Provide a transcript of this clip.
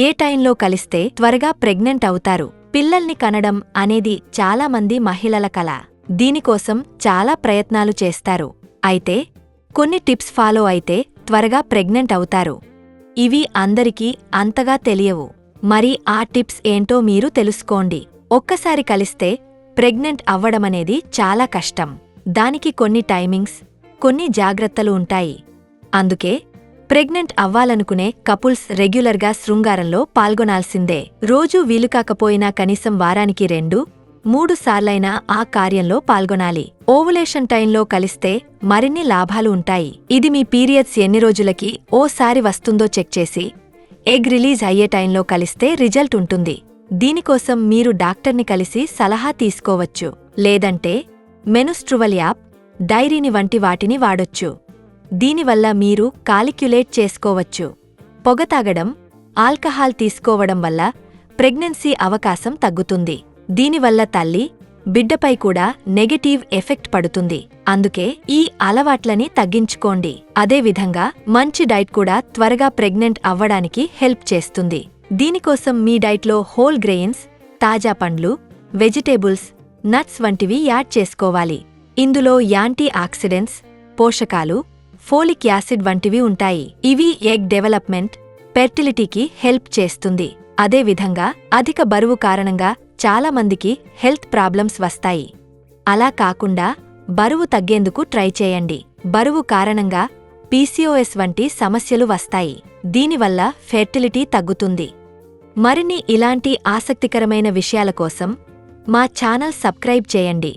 ఏ టైంలో కలిస్తే త్వరగా ప్రెగ్నెంట్ అవుతారు? పిల్లల్ని కనడం అనేది చాలామంది మహిళల కల. దీనికోసం చాలా ప్రయత్నాలు చేస్తారు. అయితే కొన్ని టిప్స్ ఫాలో అయితే త్వరగా ప్రెగ్నెంట్ అవుతారు. ఇవి అందరికీ అంతగా తెలియవు. మరి ఆ టిప్స్ ఏంటో మీరు తెలుసుకోండి. ఒక్కసారి కలిస్తే ప్రెగ్నెంట్ అవ్వడమనేది చాలా కష్టం. దానికి కొన్ని టైమింగ్స్, కొన్ని జాగ్రత్తలు ఉంటాయి. అందుకే ప్రెగ్నెంట్ అవ్వాలనుకునే కపుల్స్ రెగ్యులర్గా శృంగారంలో పాల్గొనాల్సిందే. రోజూ వీలుకాకపోయినా కనీసం వారానికి 2-3 సార్లైనా ఆ కార్యంలో పాల్గొనాలి. ఓవులేషన్ టైంలో కలిస్తే మరిన్ని లాభాలు ఉంటాయి. ఇది మీ పీరియడ్స్ ఎన్ని రోజులకి ఓసారి వస్తుందో చెక్ చేసి ఎగ్ రిలీజ్ అయ్యే టైంలో కలిస్తే రిజల్ట్ ఉంటుంది. దీనికోసం మీరు డాక్టర్ని కలిసి సలహా తీసుకోవచ్చు. లేదంటే మెనుస్ట్రువల్ యాప్, డైరీని వంటి వాటిని వాడొచ్చు. దీనివల్ల మీరు కాలిక్యులేట్ చేసుకోవచ్చు. పొగ తాగడం, ఆల్కహాల్ తీసుకోవడం వల్ల ప్రెగ్నెన్సీ అవకాశం తగ్గుతుంది. దీనివల్ల తల్లి, బిడ్డపై కూడా నెగటివ్ ఎఫెక్ట్ పడుతుంది. అందుకే ఈ అలవాట్లని తగ్గించుకోండి. అదేవిధంగా మంచి డైట్ కూడా త్వరగా ప్రెగ్నెంట్ అవ్వడానికి హెల్ప్ చేస్తుంది. దీనికోసం మీ డైట్లో హోల్ గ్రెయిన్స్, తాజా పండ్లు, వెజిటేబుల్స్, నట్స్ వంటివి యాడ్ చేసుకోవాలి. ఇందులో యాంటీ ఆక్సిడెంట్స్, పోషకాలు, ఫోలిక్ యాసిడ్ వంటివి ఉంటాయి. ఇవి ఎగ్ డెవలప్మెంట్, ఫెర్టిలిటీకి హెల్ప్ చేస్తుంది. అదేవిధంగా అధిక బరువు కారణంగా చాలామందికి హెల్త్ ప్రాబ్లమ్స్ వస్తాయి. అలా కాకుండా బరువు తగ్గేందుకు ట్రై చేయండి. బరువు కారణంగా పీసీఓఎస్ వంటి సమస్యలు వస్తాయి. దీనివల్ల ఫెర్టిలిటీ తగ్గుతుంది. మరిన్ని ఇలాంటి ఆసక్తికరమైన విషయాల కోసం మా ఛానల్ సబ్స్క్రైబ్ చేయండి.